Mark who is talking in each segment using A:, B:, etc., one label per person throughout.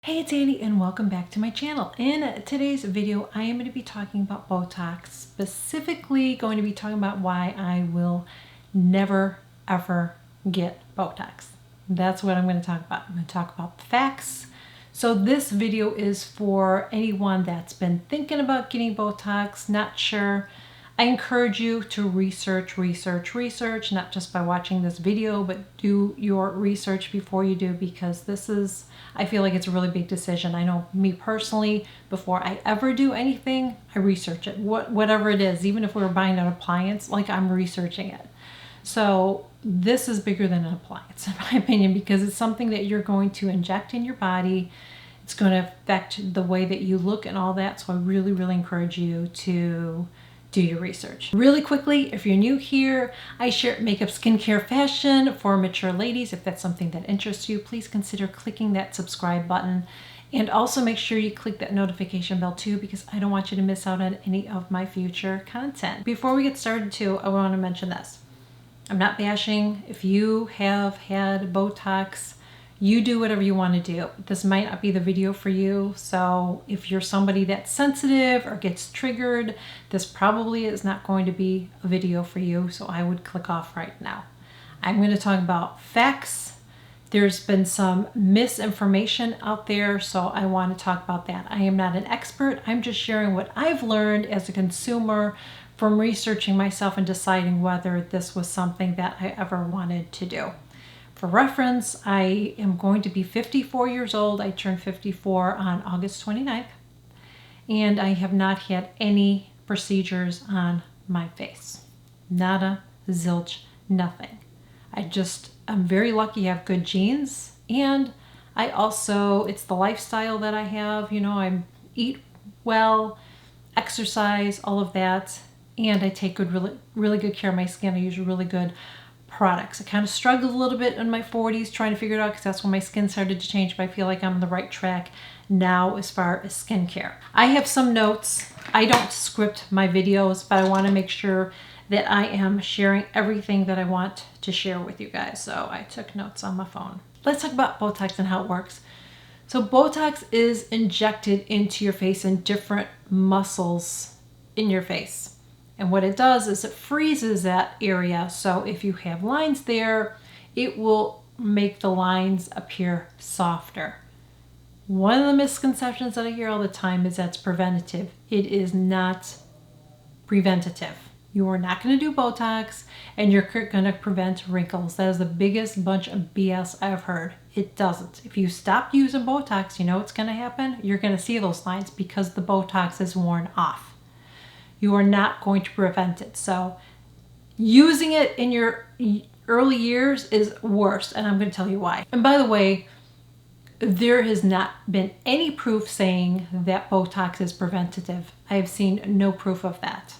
A: Hey, it's Annie and welcome back to my channel. In today's video, I am going to be talking about Botox, specifically going to be talking about why I will never ever get Botox. That's what I'm going to talk about. I'm going to talk about the facts. So this video is for anyone that's been thinking about getting Botox, not sure. I encourage you to research, not just by watching this video, but do your research before you do, because I feel like it's a really big decision. I know me personally, before I ever do anything, I research it, whatever it is, even if we were buying an appliance, like I'm researching it. So this is bigger than an appliance, in my opinion, because it's something that you're going to inject in your body. It's going to affect the way that you look and all that. So I really, really encourage you to do your research. Really quickly, if you're new here, I share makeup, skincare, fashion for mature ladies. If that's something that interests you, please consider clicking that subscribe button. And also make sure you click that notification bell too, because I don't want you to miss out on any of my future content. Before we get started too, I want to mention this. I'm not bashing. If you have had Botox, you do whatever you want to do. This might not be the video for you. So if you're somebody that's sensitive or gets triggered, this probably is not going to be a video for you. So I would click off right now. I'm going to talk about facts. There's been some misinformation out there, so I want to talk about that. I am not an expert. I'm just sharing what I've learned as a consumer from researching myself and deciding whether this was something that I ever wanted to do. For reference, I am going to be 54 years old. I turned 54 on August 29th, and I have not had any procedures on my face. Nada, zilch, nothing. I'm very lucky I have good genes, and it's the lifestyle that I have. You know, I eat well, exercise, all of that, and I take really good care of my skin. I use really good products. I kind of struggled a little bit in my 40s trying to figure it out, because that's when my skin started to change, but I feel like I'm on the right track now as far as skincare. I have some notes. I don't script my videos, but I want to make sure that I am sharing everything that I want to share with you guys. So I took notes on my phone. Let's talk about Botox and how it works. So Botox is injected into your face in different muscles in your face. And what it does is it freezes that area. So if you have lines there, it will make the lines appear softer. One of the misconceptions that I hear all the time is that's preventative. It is not preventative. You are not going to do Botox and you're going to prevent wrinkles. That is the biggest bunch of BS I've heard. It doesn't. If you stop using Botox, you know what's going to happen? You're going to see those lines because the Botox is worn off. You are not going to prevent it. So using it in your early years is worse, and I'm going to tell you why. And by the way, there has not been any proof saying that Botox is preventative. I have seen no proof of that.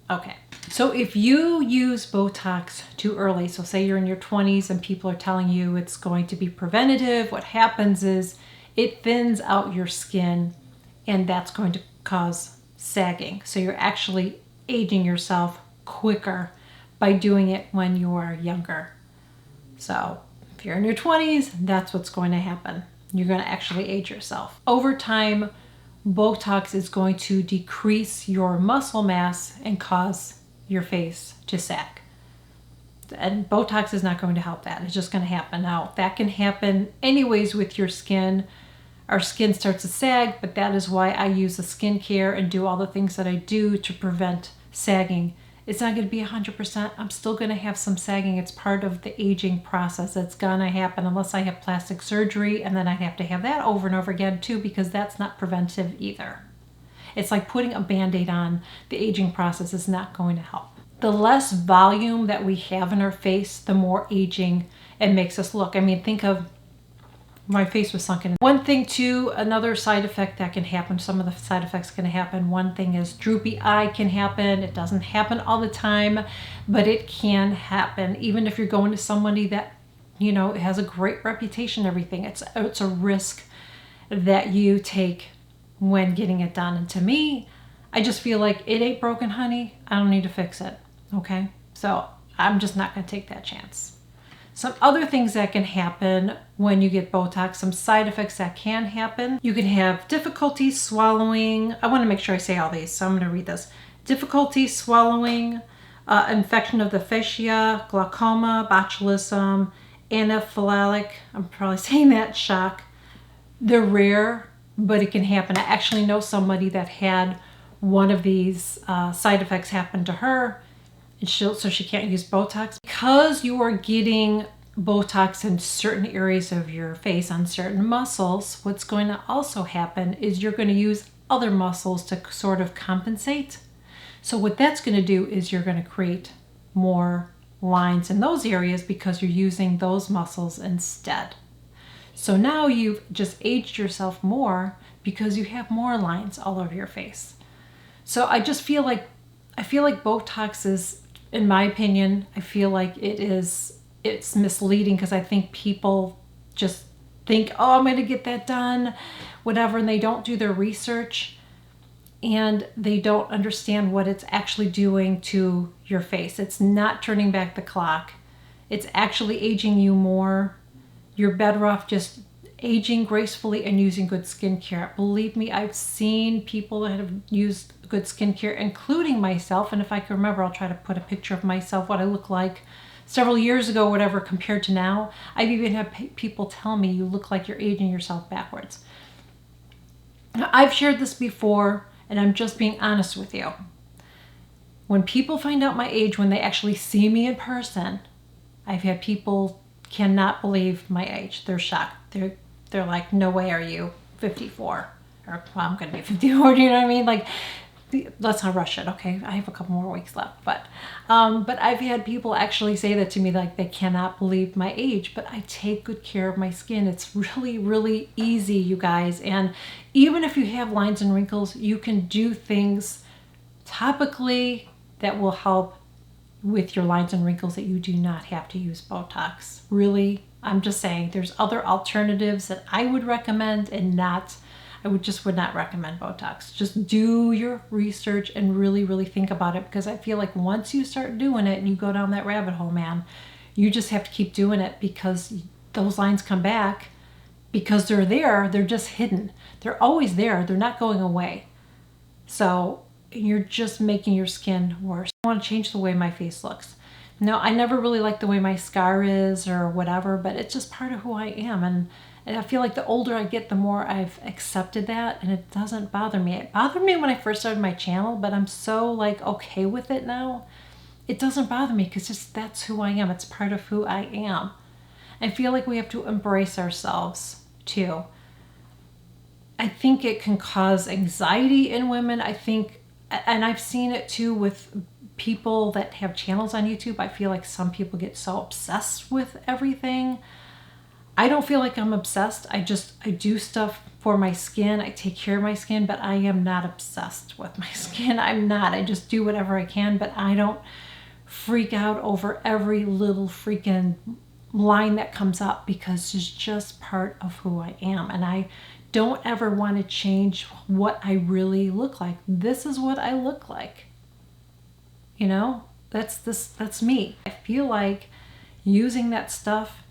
A: Okay, so if you use Botox too early, so say you're in your 20s and people are telling you it's going to be preventative, what happens is it thins out your skin, and that's going to cause sagging. So you're actually aging yourself quicker by doing it when you are younger. So if you're in your 20s, that's what's going to happen. You're going to actually age yourself. Over time, Botox is going to decrease your muscle mass and cause your face to sag. And Botox is not going to help that. It's just going to happen. Now, that can happen anyways with your skin. Our skin starts to sag, but that is why I use the skincare and do all the things that I do to prevent sagging. It's not going to be 100%. I'm still going to have some sagging. It's part of the aging process. It's going to happen unless I have plastic surgery, and then I have to have that over and over again too, because that's not preventive either. It's like putting a Band-Aid on. The aging process is not going to help. The less volume that we have in our face, the more aging it makes us look. I mean, think of my face was sunken. One thing too, another side effect that can happen, some of the side effects can happen. One thing is droopy eye can happen. It doesn't happen all the time, but it can happen. Even if you're going to somebody that, you know, has a great reputation and everything, it's a risk that you take when getting it done. And to me, I just feel like it ain't broken, honey. I don't need to fix it, okay? So I'm just not gonna take that chance. Some other things that can happen when you get Botox, some side effects that can happen. You can have difficulty swallowing. I want to make sure I say all these, so I'm going to read this. Difficulty swallowing, infection of the fascia, glaucoma, botulism, anaphylactic, I'm probably saying that, shock. They're rare, but it can happen. I actually know somebody that had one of these side effects happen to her, and so she can't use Botox. Because you are getting Botox in certain areas of your face, on certain muscles, what's going to also happen is you're going to use other muscles to sort of compensate. So what that's going to do is you're going to create more lines in those areas because you're using those muscles instead. So now you've just aged yourself more because you have more lines all over your face. So I just feel like Botox is, in my opinion, I feel like it's misleading because I think people just think, oh, I'm going to get that done, whatever, and they don't do their research and they don't understand what it's actually doing to your face. It's not turning back the clock. It's actually aging you more. You're better off just aging gracefully and using good skincare. Believe me, I've seen people that have used good skincare, including myself. And if I can remember, I'll try to put a picture of myself, what I look like several years ago, whatever, compared to now. I've even had people tell me you look like you're aging yourself backwards. Now, I've shared this before, and I'm just being honest with you. When people find out my age, when they actually see me in person, I've had people cannot believe my age. They're shocked. They're like, no way are you 54? Or, well, I'm going to be 54, you know what I mean? Like, let's not rush it, okay? I have a couple more weeks left. But I've had people actually say that to me, like they cannot believe my age, but I take good care of my skin. It's really, really easy, you guys. And even if you have lines and wrinkles, you can do things topically that will help with your lines and wrinkles that you do not have to use Botox. Really, I'm just saying there's other alternatives that I would recommend and not, I would not recommend Botox. Just do your research and really, really think about it, because I feel like once you start doing it and you go down that rabbit hole, man, you just have to keep doing it because those lines come back because they're there. They're just hidden. They're always there. They're not going away. So you're just making your skin worse. I want to change the way my face looks. No, I never really liked the way my scar is or whatever, but it's just part of who I am. And I feel like the older I get, the more I've accepted that, and it doesn't bother me. It bothered me when I first started my channel, but I'm so like okay with it now. It doesn't bother me because just that's who I am. It's part of who I am. I feel like we have to embrace ourselves too. I think it can cause anxiety in women. I think, and I've seen it too with people that have channels on YouTube. I feel like some people get so obsessed with everything. I don't feel like I'm obsessed. I do stuff for my skin. I take care of my skin, but I am not obsessed with my skin. I'm not. I just do whatever I can, but I don't freak out over every little freaking line that comes up because it's just part of who I am. And I don't ever want to change what I really look like. This is what I look like. You know, that's me. I feel like using that stuff,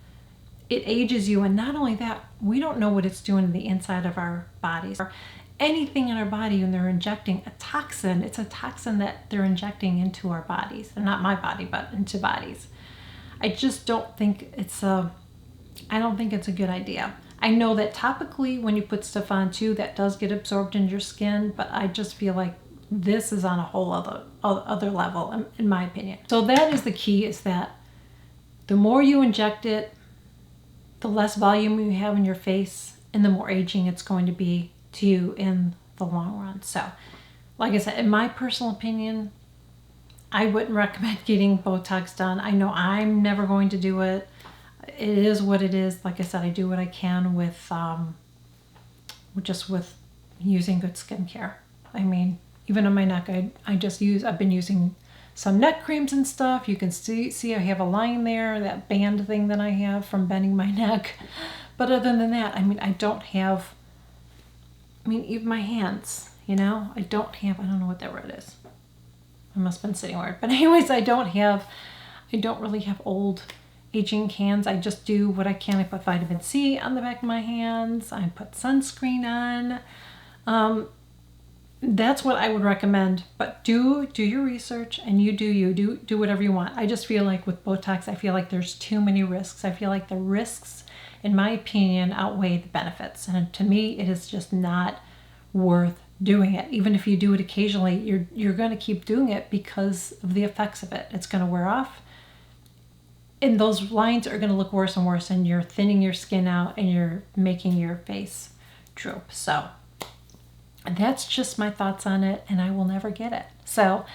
A: it ages you. And not only that, we don't know what it's doing to the inside of our bodies or anything in our body when they're injecting a toxin. It's a toxin that they're injecting into our bodies, and not my body, but into bodies. I just don't think I don't think it's a good idea. I know that topically when you put stuff on too, that does get absorbed in your skin, but I just feel like this is on a whole other level, in my opinion. So that is the key, is that the more you inject it, the less volume you have in your face, and the more aging it's going to be to you in the long run. So, like I said, in my personal opinion, I wouldn't recommend getting Botox done. I know I'm never going to do it. It is what it is. Like I said, I do what I can with just with using good skincare. I mean, even on my neck, I've been using some neck creams and stuff. You can see I have a line there, that band thing that I have from bending my neck. But other than that, I mean, even my hands, you know, I don't know what that word is. I must have been sitting weird. But anyways, I don't really have old anti-aging hands. I just do what I can. I put vitamin C on the back of my hands. I put sunscreen on. That's what I would recommend. But do your research, and you do whatever you want. I just feel like with Botox, I feel like there's too many risks. I feel like the risks, in my opinion, outweigh the benefits. And to me, it is just not worth doing it. Even if you do it occasionally, you're going to keep doing it because of the effects of it. It's going to wear off, and those lines are going to look worse and worse, and you're thinning your skin out and you're making your face droop. So that's just my thoughts on it, and I will never get it. So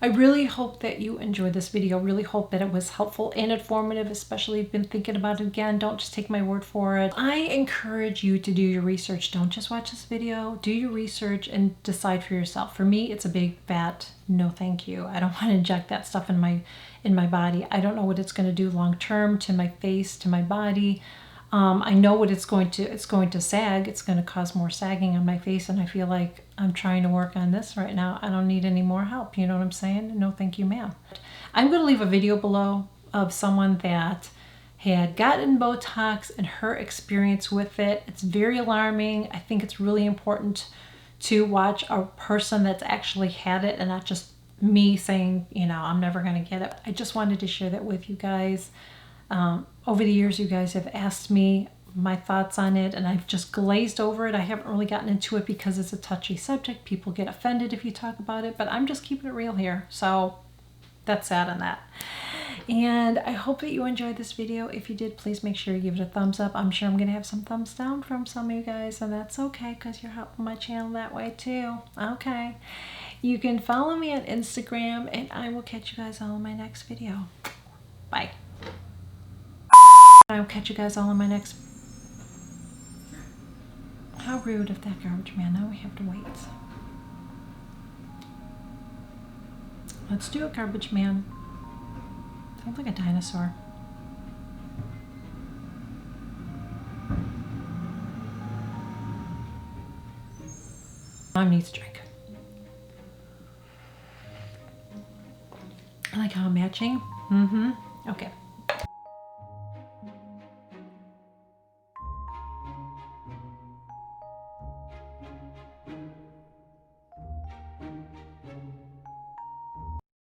A: I really hope that you enjoyed this video. Really hope that it was helpful and informative, especially if you've been thinking about it again. Don't just take my word for it. I encourage you to do your research. Don't just watch this video. Do your research and decide for yourself. For me, it's a big fat no thank you. I don't want to inject that stuff in my body. I don't know what it's going to do long term to my face, to my body. I know what it's going to sag. It's going to cause more sagging on my face, and I feel like I'm trying to work on this right now. I don't need any more help. You know what I'm saying? No, thank you, ma'am. I'm going to leave a video below of someone that had gotten Botox and her experience with it. It's very alarming. I think it's really important to watch a person that's actually had it and not just me saying, you know, I'm never going to get it. I just wanted to share that with you guys. Over the years, you guys have asked me my thoughts on it, and I've just glazed over it. I haven't really gotten into it because it's a touchy subject. People get offended if you talk about it, but I'm just keeping it real here. So that's that on that. And I hope that you enjoyed this video. If you did, please make sure you give it a thumbs up. I'm sure I'm going to have some thumbs down from some of you guys, and that's okay because you're helping my channel that way too. Okay. You can follow me on Instagram, and I will catch you guys all in my next video. Bye. I will catch you guys all in my next... How rude of that garbage man. Now we have to wait. Let's do it, garbage man. Sounds like a dinosaur. Mom needs a drink. I like how I'm matching. Okay.